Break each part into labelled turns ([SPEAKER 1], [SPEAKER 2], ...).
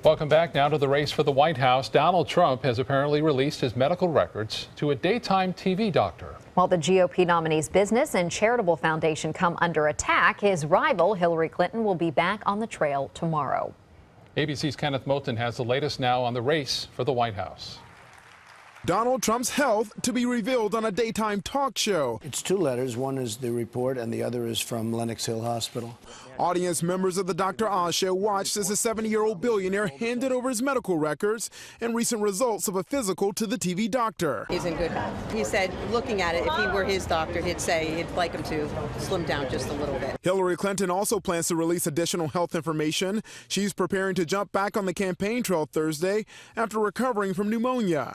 [SPEAKER 1] Welcome back now to the race for the White House. Donald Trump has apparently released his medical records to a daytime TV doctor.
[SPEAKER 2] While the GOP nominee's business and charitable foundation come under attack, his rival, Hillary Clinton, will be back on the trail tomorrow.
[SPEAKER 1] ABC's Kenneth Moulton has the latest now on the race for the White House.
[SPEAKER 3] Donald Trump's health to be revealed on a daytime talk show.
[SPEAKER 4] It's two letters. One is the report and the other is from Lenox Hill Hospital.
[SPEAKER 3] Audience members of the Dr. Oz show watched as the 70-year-old billionaire handed over his medical records and recent results of a physical to the TV doctor.
[SPEAKER 5] He's in good health. He said, looking at it, if he were his doctor, he'd say he'd like him to slim down just a little bit.
[SPEAKER 3] Hillary Clinton also plans to release additional health information. She's preparing to jump back on the campaign trail Thursday after recovering from pneumonia.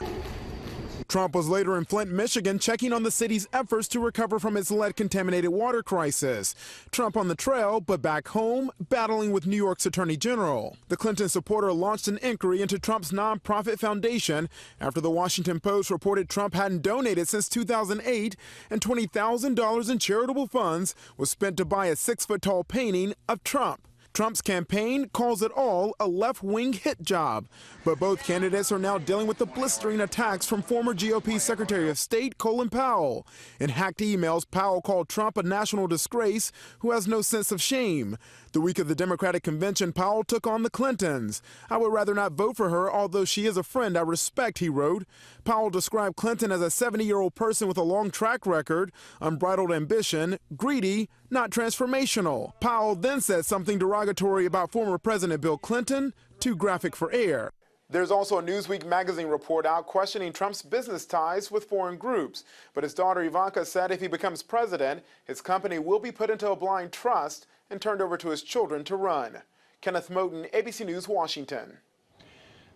[SPEAKER 3] Trump was later in Flint, Michigan, checking on the city's efforts to recover from its lead-contaminated water crisis. Trump on the trail, but back home, battling with New York's Attorney General. The Clinton supporter launched an inquiry into Trump's nonprofit foundation after the Washington Post reported Trump hadn't donated since 2008, and $20,000 in charitable funds was spent to buy a 6-foot-tall painting of Trump. Trump's campaign calls it all a left-wing hit job. But both candidates are now dealing with the blistering attacks from former GOP Secretary of State Colin Powell. In hacked emails, Powell called Trump a national disgrace who has no sense of shame. The week of the Democratic convention, Powell took on the Clintons. "I would rather not vote for her, although she is a friend I respect," he wrote. Powell described Clinton as a 70-year-old person with a long track record, unbridled ambition, greedy, not transformational. Powell then said something derogatory about former President Bill Clinton, too graphic for air. There's also a Newsweek magazine report out questioning Trump's business ties with foreign groups. But his daughter Ivanka said if he becomes president, his company will be put into a blind trust and turned over to his children to run. Kenneth Moulton, ABC News, Washington.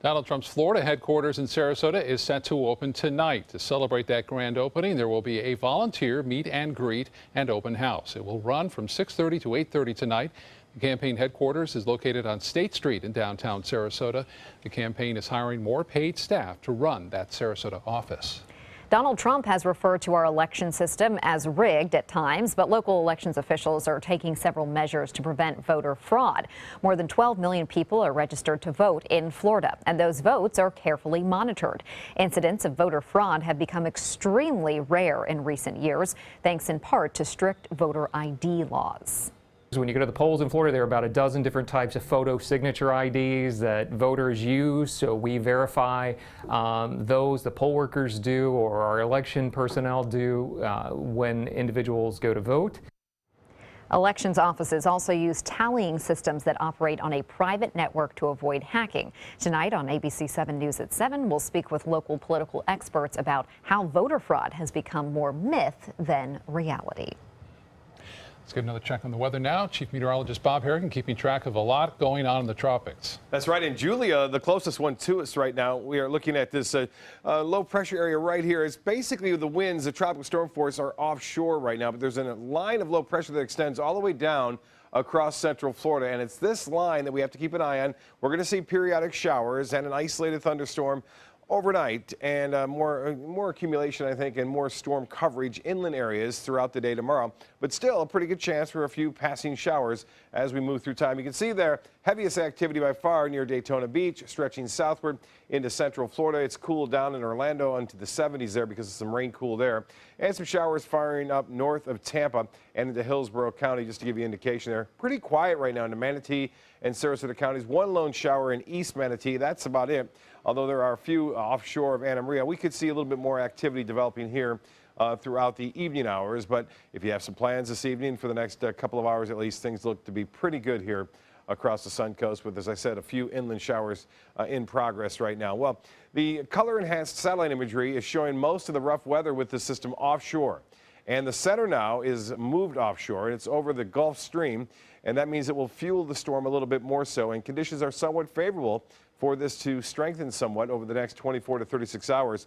[SPEAKER 1] Donald Trump's Florida headquarters in Sarasota is set to open tonight. To celebrate that grand opening, there will be a volunteer meet and greet and open house. It will run from 6:30 to 8:30 tonight. The campaign headquarters is located on State Street in downtown Sarasota. The campaign is hiring more paid staff to run that Sarasota office.
[SPEAKER 2] Donald Trump has referred to our election system as rigged at times, but local elections officials are taking several measures to prevent voter fraud. More than 12 million people are registered to vote in Florida, and those votes are carefully monitored. Incidents of voter fraud have become extremely rare in recent years, thanks in part to strict voter ID laws.
[SPEAKER 6] When you go to the polls in Florida, there are about a dozen different types of photo signature IDs that voters use. So we verify those the poll workers do or our election personnel do when individuals go to vote.
[SPEAKER 2] Elections offices also use tallying systems that operate on a private network to avoid hacking. Tonight on ABC 7 News at 7, we'll speak with local political experts about how voter fraud has become more myth than reality.
[SPEAKER 1] Let's get another check on the weather now. Chief Meteorologist Bob Harrigan keeping track of a lot going on in the tropics.
[SPEAKER 7] That's right. And Julia, the closest one to us right now, we are looking at this low pressure area right here. It's basically the winds, the tropical storm force are offshore right now, but there's a line of low pressure that extends all the way down across central Florida. And it's this line that we have to keep an eye on. We're going to see periodic showers and an isolated thunderstorm overnight, and more accumulation, I think, and more storm coverage inland areas throughout the day tomorrow. But still a pretty good chance for a few passing showers as we move through time. You can see there, heaviest activity by far near Daytona Beach, stretching southward into central Florida. It's cooled down in Orlando into the 70s there because of some rain cool there. And some showers firing up north of Tampa and into Hillsborough County, just to give you an indication there. Pretty quiet right now in the Manatee and Sarasota counties. One lone shower in East Manatee. That's about it. Although there are a few offshore of Anna Maria, we could see a little bit more activity developing here throughout the evening hours. But if you have some plans this evening for the next couple of hours at least, things look to be pretty good here across the Suncoast with, as I said, a few inland showers in progress right now. Well, the color-enhanced satellite imagery is showing most of the rough weather with the system offshore. And the center now is moved offshore. It's over the Gulf Stream, and that means it will fuel the storm a little bit more so. And conditions are somewhat favorable for this to strengthen somewhat over the next 24 to 36 hours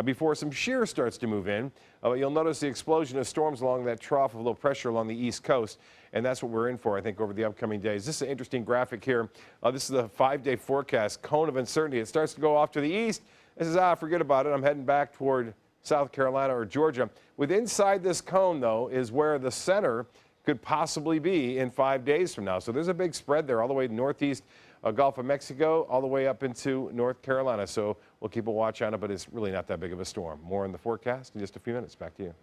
[SPEAKER 7] before some shear starts to move in. You'll notice the explosion of storms along that trough of low pressure along the east coast, and that's what we're in for, I think, over the upcoming days. This is an interesting graphic here. This is the 5-day forecast, cone of uncertainty. It starts to go off to the east. This is, forget about it. I'm heading back toward South Carolina or Georgia. With inside this cone, though, is where the center could possibly be in 5 days from now. So there's a big spread there all the way northeast Gulf of Mexico all the way up into North Carolina. So we'll keep a watch on it, but it's really not that big of a storm. More in the forecast in just a few minutes. Back to you.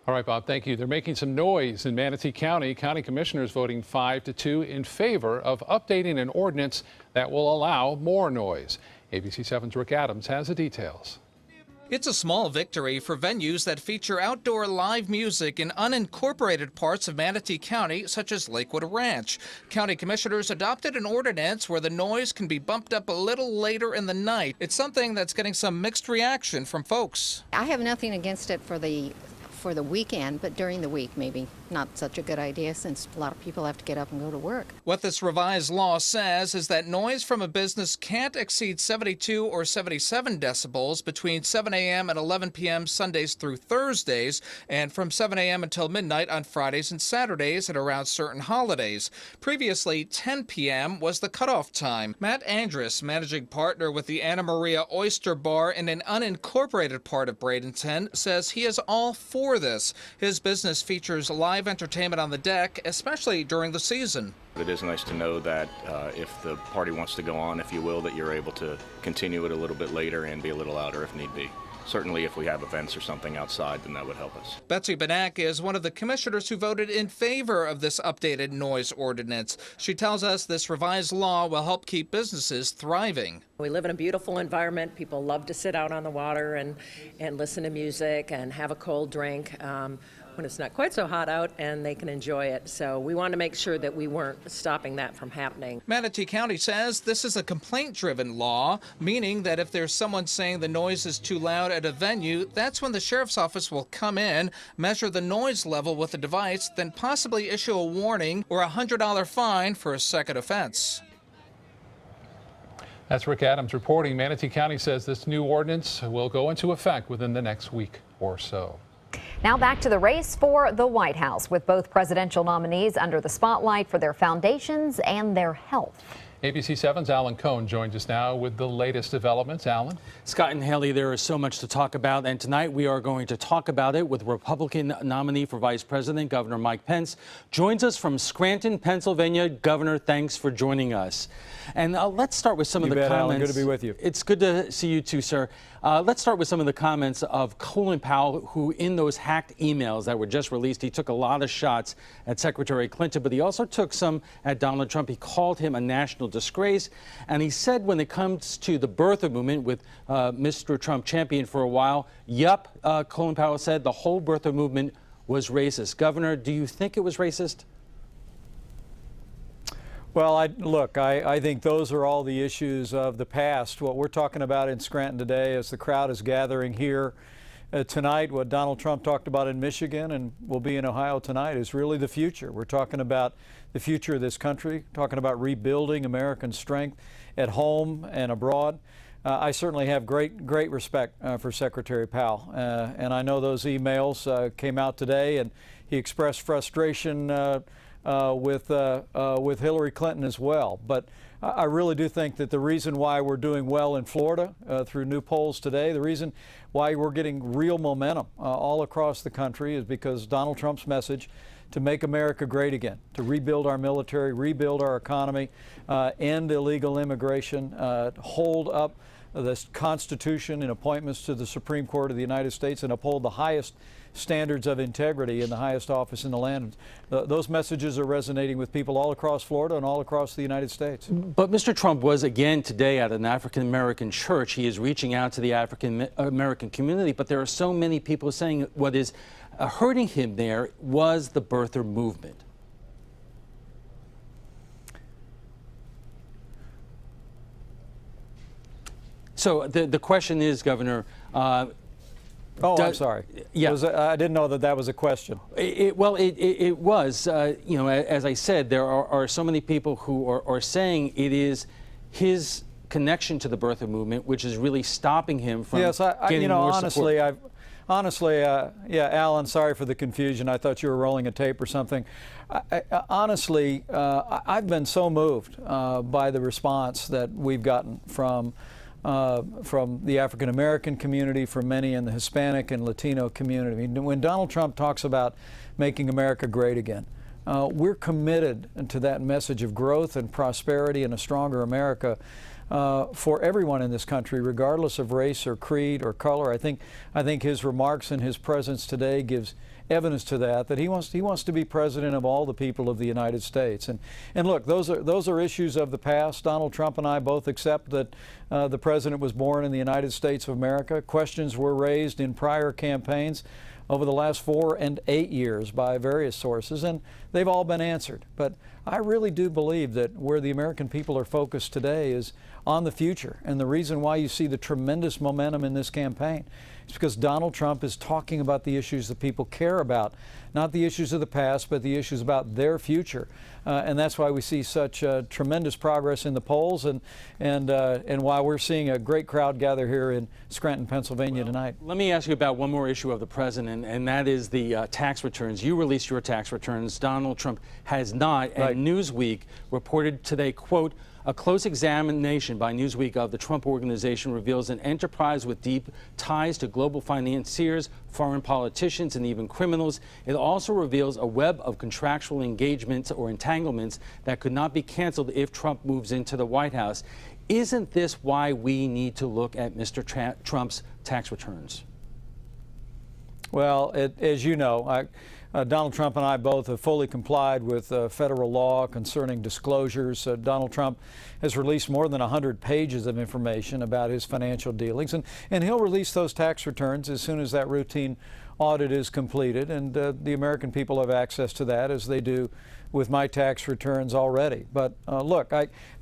[SPEAKER 1] All right, Bob, thank you. They're making some noise in Manatee County. County commissioners voting 5-2 in favor of updating an ordinance that will allow more noise. ABC 7's Rick Adams has the details.
[SPEAKER 8] It's a small victory for venues that feature outdoor live music in unincorporated parts of Manatee County, such as Lakewood Ranch. County commissioners adopted an ordinance where the noise can be bumped up a little later in the night. It's something that's getting some mixed reaction from folks.
[SPEAKER 9] I have nothing against it for the weekend, but during the week maybe not such a good idea since a lot of people have to get up and go to work.
[SPEAKER 8] What this revised law says is that noise from a business can't exceed 72 or 77 decibels between 7 a.m. and 11 p.m. Sundays through Thursdays, and from 7 a.m. until midnight on Fridays and Saturdays and around certain holidays. Previously, 10 p.m. was the cutoff time. Matt Andrus, managing partner with the Anna Maria Oyster Bar in an unincorporated part of Bradenton, says he is all for this. His business features live entertainment on the deck, especially during the season.
[SPEAKER 10] It is nice to know that if the party wants to go on, if you will, that you're able to continue it a little bit later and be a little louder if need be. Certainly if we have events or something outside, then that would help us.
[SPEAKER 8] Betsy Benak is one of the commissioners who voted in favor of this updated noise ordinance. She tells us this revised law will help keep businesses thriving.
[SPEAKER 11] We live in a beautiful environment. People love to sit out on the water and listen to music and have a cold drink when it's not quite so hot out, and they can enjoy it. So we want to make sure that we weren't stopping that from happening.
[SPEAKER 8] Manatee County says this is a complaint-driven law, meaning that if there's someone saying the noise is too loud at a venue, that's when the sheriff's office will come in, measure the noise level with a device, then possibly issue a warning or a $100 fine for a second offense.
[SPEAKER 1] That's Rick Adams reporting. Manatee County says this new ordinance will go into effect within the next week or so.
[SPEAKER 2] Now back to the race for the White House, with both presidential nominees under the spotlight for their foundations and their health.
[SPEAKER 1] ABC 7's Alan Cohn joins us now with the latest developments. Alan?
[SPEAKER 12] Scott and Haley, there is so much to talk about, and tonight we are going to talk about it with Republican nominee for Vice President, Governor Mike Pence. Joins us from Scranton, Pennsylvania. Governor, thanks for joining us. And let's start with some of the comments.
[SPEAKER 13] Alan, good to be with you.
[SPEAKER 12] It's good to see you too, sir. Let's start with some of the comments of Colin Powell, who in those hacked emails that were just released, he took a lot of shots at Secretary Clinton, but he also took some at Donald Trump. He called him a national disgrace. And he said when it comes to the birther movement, with Mr. Trump champion for a while, Colin Powell said the whole birther movement was racist. Governor, do you think it was racist?
[SPEAKER 13] Well, I think those are all the issues of the past. What we're talking about in Scranton today, as the crowd is gathering here tonight, what Donald Trump talked about in Michigan and will be in Ohio tonight, is really the future. We're talking about the future of this country, talking about rebuilding American strength at home and abroad. I certainly have great respect for Secretary Powell, and I know those emails came out today, and he expressed frustration with Hillary Clinton as well. But I really do think that the reason why we're doing well in Florida through new polls today, the reason why we're getting real momentum all across the country, is because Donald Trump's message to make America great again, to rebuild our military, rebuild our economy, end illegal immigration, hold up the Constitution and appointments to the Supreme Court of the United States, and uphold the highest standards of integrity in the highest office in the land. Those messages are resonating with people all across Florida and all across the United States.
[SPEAKER 12] But Mr. Trump was again today at an African-American church. He is reaching out to the African-American community, but there are so many people saying what is hurting him there was the birther movement. So the question is, Governor,
[SPEAKER 13] I'm sorry.
[SPEAKER 12] Yeah.
[SPEAKER 13] I didn't know that was a question.
[SPEAKER 12] It was. You know, as I said, there are so many people who are saying it is his connection to the birther movement which is really stopping him from getting more support.
[SPEAKER 13] Honestly, Alan, sorry for the confusion. I thought you were rolling a tape or something. Honestly, I've been so moved by the response that we've gotten from the African American community, from many in the Hispanic and Latino community. I mean, when Donald Trump talks about making America great again, We're committed to that message of growth and prosperity and a stronger America for everyone in this country, regardless of race or creed or color. I think his remarks and his presence today gives evidence to that he wants to be president of all the people of the United States. And look, those are issues of the past. Donald Trump and I both accept that the president was born in the United States of America. Questions were raised in prior campaigns over the last 4 and 8 years by various sources, and they've all been answered. But I really do believe that where the American people are focused today is on the future. And the reason why you see the tremendous momentum in this campaign is because Donald Trump is talking about the issues that people care about, not the issues of the past, but the issues about their future. And that's why we see such tremendous progress in the polls, and why we're seeing a great crowd gather here in Scranton, Pennsylvania tonight.
[SPEAKER 12] Let me ask you about one more issue of the president, and that is the tax returns. You released your tax returns. Donald Trump has not. And Newsweek reported today, quote, "A close examination by Newsweek of the Trump Organization reveals an enterprise with deep ties to global financiers, foreign politicians, and even criminals. It also reveals a web of contractual engagements or entanglements that could not be canceled if Trump moves into the White House." Isn't this why we need to look at Mr. Trump's tax returns?
[SPEAKER 13] Well, as you know, Donald Trump and I both have fully complied with federal law concerning disclosures. Donald Trump has released more than 100 pages of information about his financial dealings, and he'll release those tax returns as soon as that routine audit is completed, and the American people have access to that, as they do with my tax returns already. But look,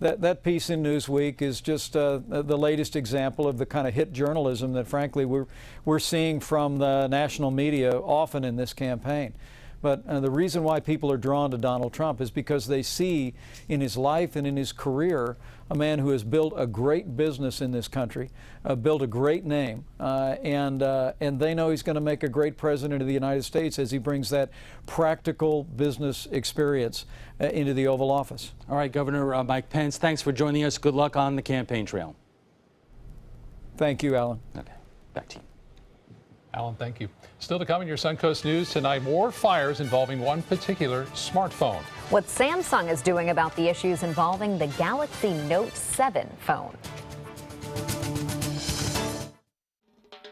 [SPEAKER 13] that piece in Newsweek is just the latest example of the kind of hit journalism that, frankly, we're seeing from the national media often in this campaign. But the reason why people are drawn to Donald Trump is because they see in his life and in his career a man who has built a great business in this country, built a great name, and they know he's going to make a great president of the United States as he brings that practical business experience into the Oval Office.
[SPEAKER 12] All right, Governor Mike Pence, thanks for joining us. Good luck on the campaign trail.
[SPEAKER 13] Thank you, Alan.
[SPEAKER 12] Okay, back to you.
[SPEAKER 1] Alan, thank you. Still to come in your Suncoast News tonight, more fires involving one particular smartphone.
[SPEAKER 2] What Samsung is doing about the issues involving the Galaxy Note 7 phone.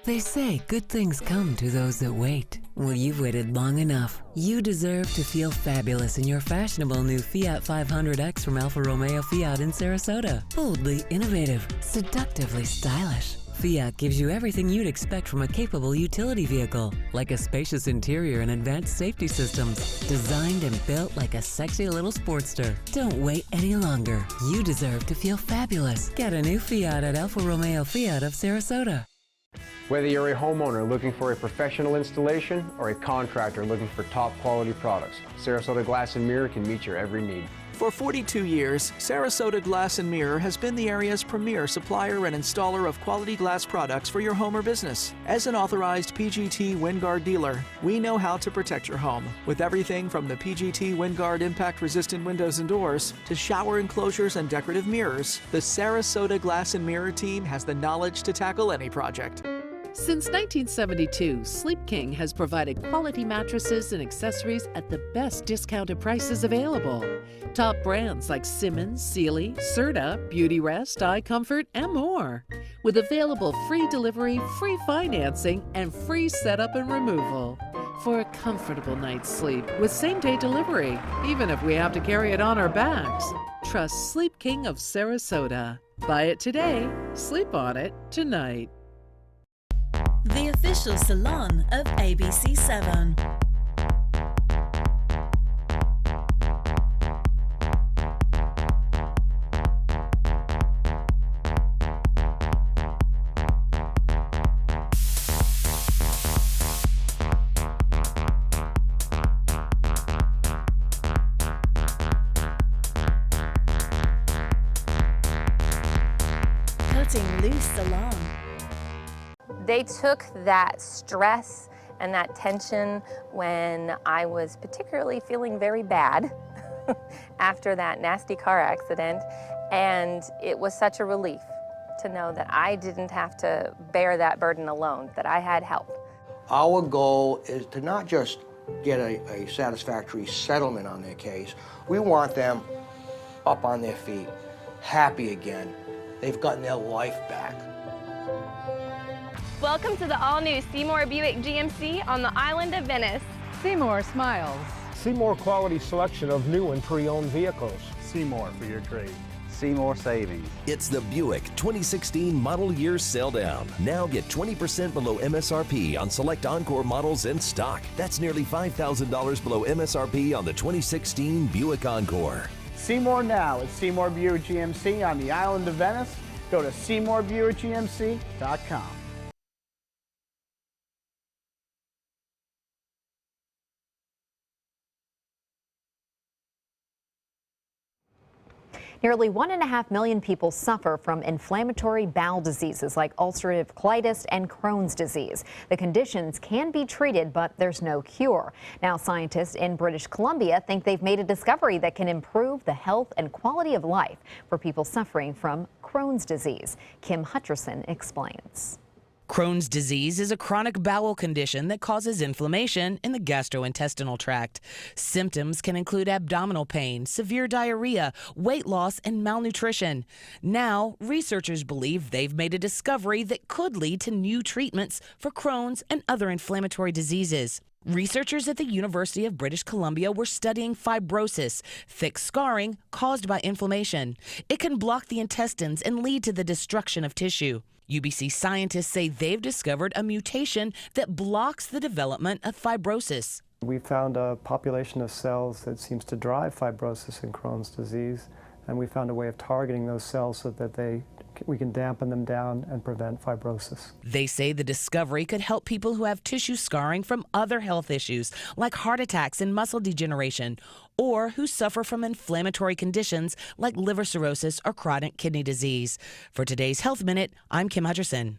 [SPEAKER 14] They say good things come to those that wait. Well, you've waited long enough. You deserve to feel fabulous in your fashionable new Fiat 500X from Alfa Romeo Fiat in Sarasota. Boldly innovative, seductively stylish. Fiat gives you everything you'd expect from a capable utility vehicle, like a spacious interior and advanced safety systems, designed and built like a sexy little Sportster. Don't wait any longer. You deserve to feel fabulous. Get a new Fiat at Alfa Romeo Fiat of Sarasota.
[SPEAKER 15] Whether you're a homeowner looking for a professional installation or a contractor looking for top quality products, Sarasota Glass and Mirror can meet your every need.
[SPEAKER 16] For 42 years, Sarasota Glass and Mirror has been the area's premier supplier and installer of quality glass products for your home or business. As an authorized PGT WinGuard dealer, we know how to protect your home with everything from the PGT WinGuard impact-resistant windows and doors to shower enclosures and decorative mirrors. The Sarasota Glass and Mirror team has the knowledge to tackle any project.
[SPEAKER 17] Since 1972, Sleep King has provided quality mattresses and accessories at the best discounted prices available. Top brands like Simmons, Sealy, Serta, Beautyrest, iComfort, and more. With available free delivery, free financing, and free setup and removal. For a comfortable night's sleep with same-day delivery, even if we have to carry it on our backs. Trust Sleep King of Sarasota. Buy it today, sleep on it tonight.
[SPEAKER 18] The official salon of ABC7. Cutting Loose Salon.
[SPEAKER 19] They took that stress and that tension when I was particularly feeling very bad after that nasty car accident, and it was such a relief to know that I didn't have to bear that burden alone, that I had help.
[SPEAKER 20] Our goal is to not just get a satisfactory settlement on their case. We want them up on their feet, happy again. They've gotten their life back.
[SPEAKER 21] Welcome to the all-new Seymour Buick GMC on the island of Venice.
[SPEAKER 22] Seymour smiles.
[SPEAKER 23] Seymour quality selection of new and pre-owned vehicles.
[SPEAKER 24] Seymour for your trade.
[SPEAKER 25] Seymour Savings.
[SPEAKER 26] It's the Buick 2016 model year sale down. Now get 20% below MSRP on select Encore models in stock. That's nearly $5,000 below MSRP on the 2016 Buick Encore.
[SPEAKER 24] Seymour now at Seymour Buick GMC on the island of Venice. Go to SeymourBuickGMC.com.
[SPEAKER 2] Nearly 1.5 million people suffer from inflammatory bowel diseases like ulcerative colitis and Crohn's disease. The conditions can be treated, but there's no cure. Now, scientists in British Columbia think they've made a discovery that can improve the health and quality of life for people suffering from Crohn's disease. Kim Hutcherson explains.
[SPEAKER 27] Crohn's disease is a chronic bowel condition that causes inflammation in the gastrointestinal tract. Symptoms can include abdominal pain, severe diarrhea, weight loss, and malnutrition. Now, researchers believe they've made a discovery that could lead to new treatments for Crohn's and other inflammatory diseases. Researchers at the University of British Columbia were studying fibrosis, thick scarring caused by inflammation. It can block the intestines and lead to the destruction of tissue. UBC scientists say they've discovered a mutation that blocks the development of fibrosis.
[SPEAKER 28] We found a population of cells that seems to drive fibrosis in Crohn's disease, and we found a way of targeting those cells so that we can dampen them down and prevent fibrosis.
[SPEAKER 27] They say the discovery could help people who have tissue scarring from other health issues like heart attacks and muscle degeneration, or who suffer from inflammatory conditions like liver cirrhosis or chronic kidney disease. For today's Health Minute, I'm Kim Hutcherson.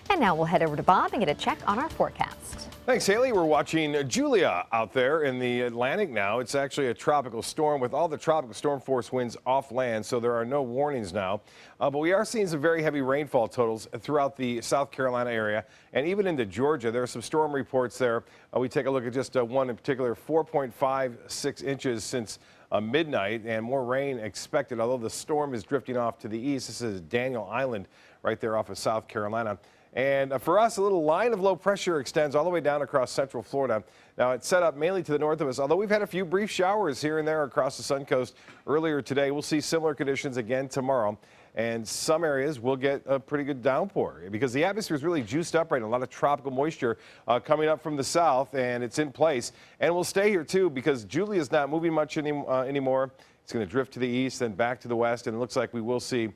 [SPEAKER 2] And now we'll head over to Bob and get a check on our forecast.
[SPEAKER 7] Thanks, Haley. We're watching Julia out there in the Atlantic now. It's actually a tropical storm with all the tropical storm force winds off land, so there are no warnings now. But we are seeing some very heavy rainfall totals throughout the South Carolina area and even into Georgia. There are some storm reports there. We take a look at just one in particular, 4.56 inches since midnight, and more rain expected, although the storm is drifting off to the east. This is Daniel Island right there off of South Carolina. And for us, a little line of low pressure extends all the way down across central Florida. Now, it's set up mainly to the north of us, although we've had a few brief showers here and there across the Suncoast earlier today. We'll see similar conditions again tomorrow. And some areas will get a pretty good downpour because the atmosphere is really juiced up right now. A lot of tropical moisture coming up from the south, and it's in place. And we'll stay here, too, because Julia is not moving much anymore. It's going to drift to the east, then back to the west, and it looks like we will see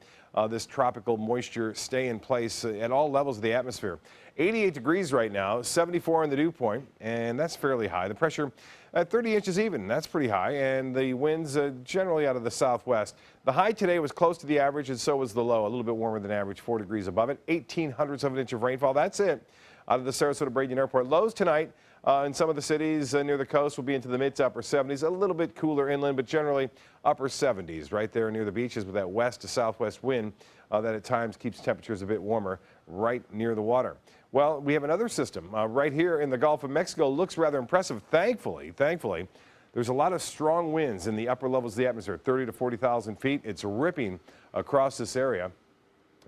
[SPEAKER 7] this tropical moisture stay in place at all levels of the atmosphere. 88 degrees right now, 74 on the dew point, and that's fairly high. The pressure at 30 inches even, that's pretty high, and the winds generally out of the southwest. The high today was close to the average, and so was the low, a little bit warmer than average, 4 degrees above it. 0.18 of an inch of rainfall, that's it out of the Sarasota-Bradenton Airport. Lows tonight in some of the cities near the coast will be into the mid to upper 70s, a little bit cooler inland, but generally upper 70s right there near the beaches with that west to southwest wind that at times keeps temperatures a bit warmer right near the water. Well, we have another system right here in the Gulf of Mexico. Looks rather impressive. Thankfully, there's a lot of strong winds in the upper levels of the atmosphere, 30 to 40,000 feet. It's ripping across this area.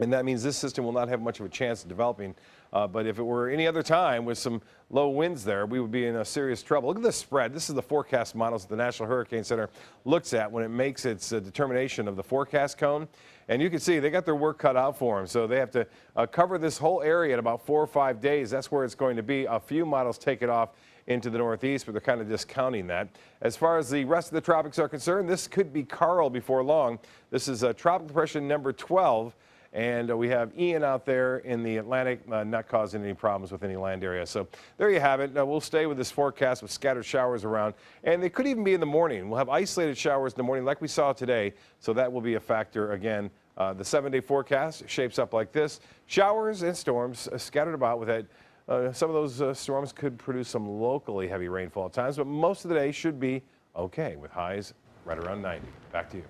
[SPEAKER 7] And that means this system will not have much of a chance of developing. But if it were any other time with some low winds there, we would be in a serious trouble. Look at this spread. This is the forecast models that the National Hurricane Center looks at when it makes its determination of the forecast cone. And you can see they got their work cut out for them. So they have to cover this whole area in about 4 or 5 days. That's where it's going to be. A few models take it off into the northeast, but they're kind of discounting that. As far as the rest of the tropics are concerned, this could be Carl before long. This is tropical depression number 12. And we have Ian out there in the Atlantic, not causing any problems with any land area. So there you have it. We'll stay with this forecast with scattered showers around. And they could even be in the morning. We'll have isolated showers in the morning like we saw today. So that will be a factor again. The 7-day forecast shapes up like this. Showers and storms scattered about with that. Some of those storms could produce some locally heavy rainfall at times, but most of the day should be okay with highs right around 90. Back to you.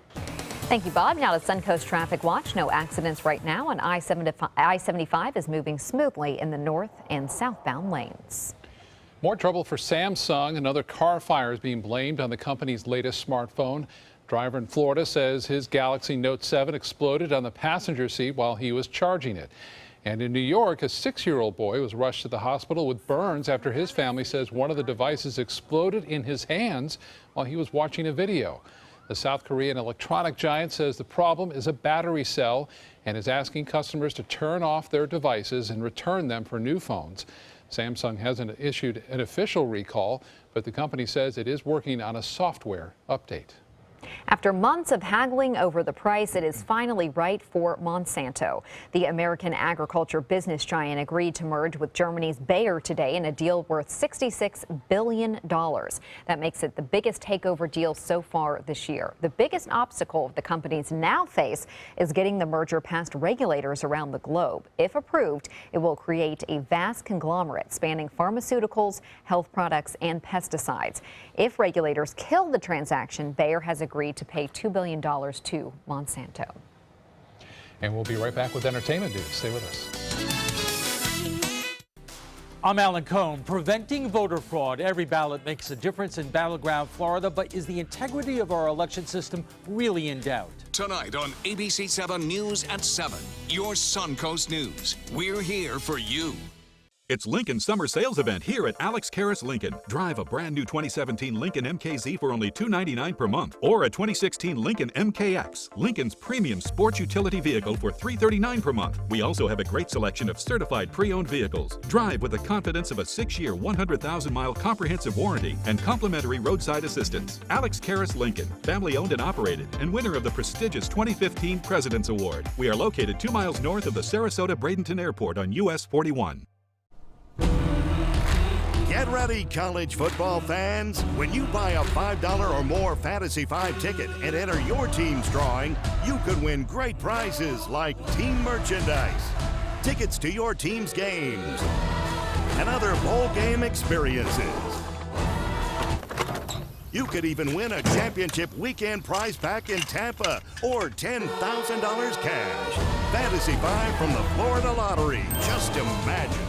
[SPEAKER 2] Thank you, Bob. Now to Suncoast Traffic Watch. No accidents right now, and I-75 is moving smoothly in the north and southbound lanes.
[SPEAKER 1] More trouble for Samsung. Another car fire is being blamed on the company's latest smartphone. Driver in Florida says his Galaxy Note 7 exploded on the passenger seat while he was charging it. And in New York, a 6-year-old boy was rushed to the hospital with burns after his family says one of the devices exploded in his hands while he was watching a video. The South Korean electronic giant says the problem is a battery cell and is asking customers to turn off their devices and return them for new phones. Samsung hasn't issued an official recall, but the company says it is working on a software update.
[SPEAKER 2] After months of haggling over the price, it is finally right for Monsanto. The American agriculture business giant agreed to merge with Germany's Bayer today in a deal worth $66 billion. That makes it the biggest takeover deal so far this year. The biggest obstacle the companies now face is getting the merger past regulators around the globe. If approved, it will create a vast conglomerate spanning pharmaceuticals, health products, and pesticides. If regulators kill the transaction, Bayer has agreed to pay $2 billion to Monsanto.
[SPEAKER 1] And we'll be right back with entertainment news. Stay with us.
[SPEAKER 12] I'm Alan Cohn. Preventing voter fraud. Every ballot makes a difference in battleground Florida, but is the integrity of our election system really in doubt?
[SPEAKER 3] Tonight on ABC 7 News at 7, your Suncoast News. We're here for you.
[SPEAKER 4] It's Lincoln's summer sales event here at Alex Karras Lincoln. Drive a brand new 2017 Lincoln MKZ for only $299 per month, or a 2016 Lincoln MKX, Lincoln's premium sports utility vehicle, for $339 per month. We also have a great selection of certified pre-owned vehicles. Drive with the confidence of a 6-year, 100,000-mile comprehensive warranty and complimentary roadside assistance. Alex Karras Lincoln, family owned and operated, and winner of the prestigious 2015 President's Award. We are located 2 miles north of the Sarasota-Bradenton Airport on US 41.
[SPEAKER 5] Get ready, college football fans. When you buy a $5 or more Fantasy 5 ticket and enter your team's drawing, you could win great prizes like team merchandise, tickets to your team's games, and other bowl game experiences. You could even win a championship weekend prize pack in Tampa or $10,000 cash. Fantasy 5 from the Florida Lottery. Just imagine.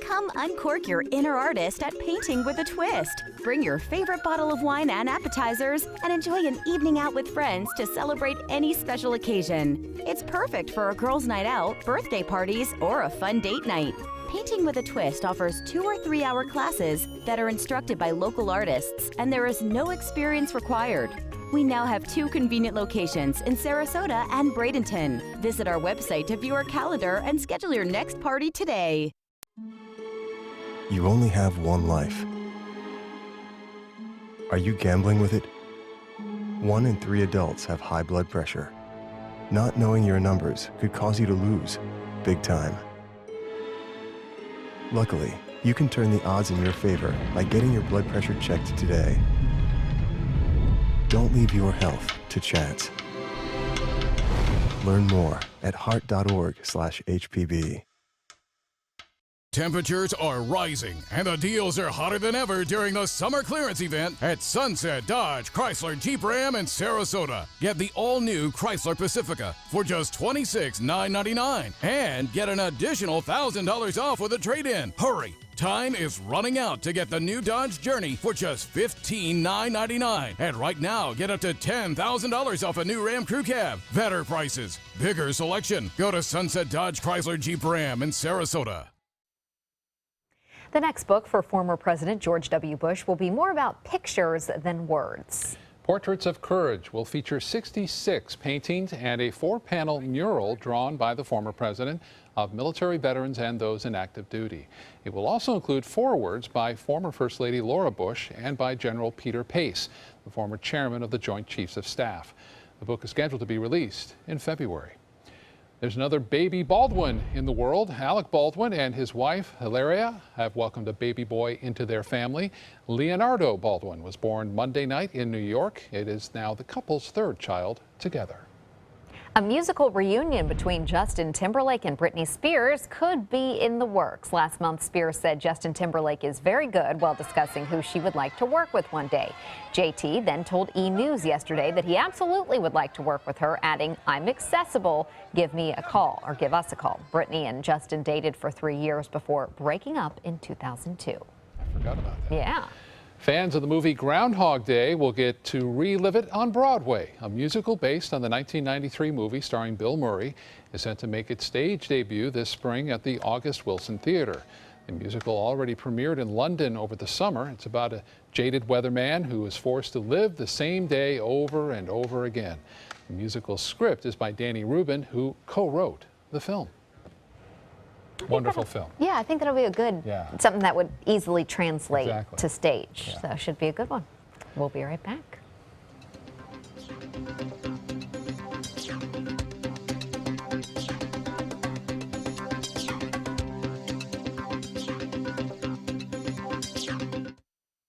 [SPEAKER 6] Come uncork your inner artist at Painting with a Twist. Bring your favorite bottle of wine and appetizers and enjoy an evening out with friends to celebrate any special occasion. It's perfect for a girls' night out, birthday parties, or a fun date night. Painting with a Twist offers 2 or 3 hour classes that are instructed by local artists, and there is no experience required. We now have 2 convenient locations in Sarasota and Bradenton. Visit our website to view our calendar and schedule your next party today.
[SPEAKER 9] You only have one life. Are you gambling with it? 1 in 3 adults have high blood pressure. Not knowing your numbers could cause you to lose, big time. Luckily, you can turn the odds in your favor by getting your blood pressure checked today. Don't leave your health to chance. Learn more at heart.org/HPB.
[SPEAKER 10] Temperatures are rising, and the deals are hotter than ever during the summer clearance event at Sunset Dodge Chrysler Jeep Ram in Sarasota. Get the all-new Chrysler Pacifica for just $26,999 and get an additional $1,000 off with a trade-in. Hurry! Time is running out to get the new Dodge Journey for just $15,999. And right now, get up to $10,000 off a new Ram Crew Cab. Better prices, bigger selection. Go to Sunset Dodge Chrysler Jeep Ram in Sarasota.
[SPEAKER 2] The next book for former President George W. Bush will be more about pictures than words.
[SPEAKER 1] Portraits of Courage will feature 66 paintings and a 4-panel mural drawn by the former president of military veterans and those in active duty. It will also include forewords by former First Lady Laura Bush and by General Peter Pace, the former chairman of the Joint Chiefs of Staff. The book is scheduled to be released in February. There's another baby Baldwin in the world. Alec Baldwin and his wife, Hilaria, have welcomed a baby boy into their family. Leonardo Baldwin was born Monday night in New York. It is now the couple's 3rd child together.
[SPEAKER 2] A musical reunion between Justin Timberlake and Britney Spears could be in the works. Last month, Spears said Justin Timberlake is very good while discussing who she would like to work with one day. JT then told E! News yesterday that he absolutely would like to work with her, adding, "I'm accessible. Give me a call," or give us a call. Britney and Justin dated for 3 years before breaking up in 2002.
[SPEAKER 1] Forgot about that.
[SPEAKER 2] Yeah.
[SPEAKER 1] Fans of the movie Groundhog Day will get to relive it on Broadway. A musical based on the 1993 movie starring Bill Murray is set to make its stage debut this spring at the August Wilson Theater. The musical already premiered in London over the summer. It's about a jaded weatherman who is forced to live the same day over and over again. The musical script is by Danny Rubin, who co-wrote the film. Wonderful film.
[SPEAKER 2] Yeah, I think that'll be a good, something that would easily translate to stage.
[SPEAKER 1] Yeah.
[SPEAKER 2] So it should be a good one. We'll be right back.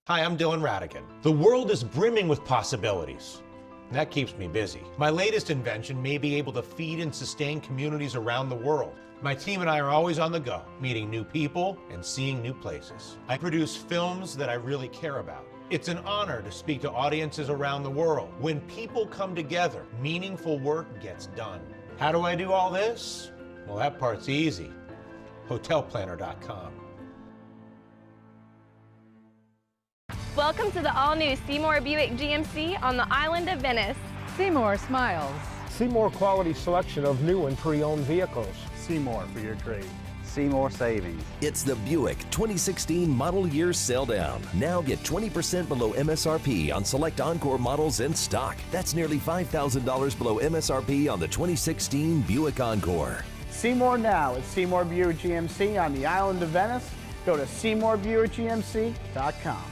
[SPEAKER 8] Hi, I'm Dylan Radigan. The world is brimming with possibilities. And that keeps me busy. My latest invention may be able to feed and sustain communities around the world. My team and I are always on the go, meeting new people and seeing new places. I produce films that I really care about. It's an honor to speak to audiences around the world. When people come together, meaningful work gets done. How do I do all this? Well, that part's easy. Hotelplanner.com.
[SPEAKER 21] Welcome to the all-new Seymour Buick GMC on the island of Venice.
[SPEAKER 17] Seymour smiles.
[SPEAKER 23] Seymour quality selection of new and pre-owned vehicles.
[SPEAKER 11] Seymour for your trade. Seymour Savings.
[SPEAKER 26] It's the Buick 2016 model year sale down. Now get 20% below MSRP on select Encore models in stock. That's nearly $5,000 below MSRP on the 2016 Buick Encore.
[SPEAKER 24] Seymour now at Seymour Buick GMC on the island of Venice. Go to SeymourBuickGMC.com.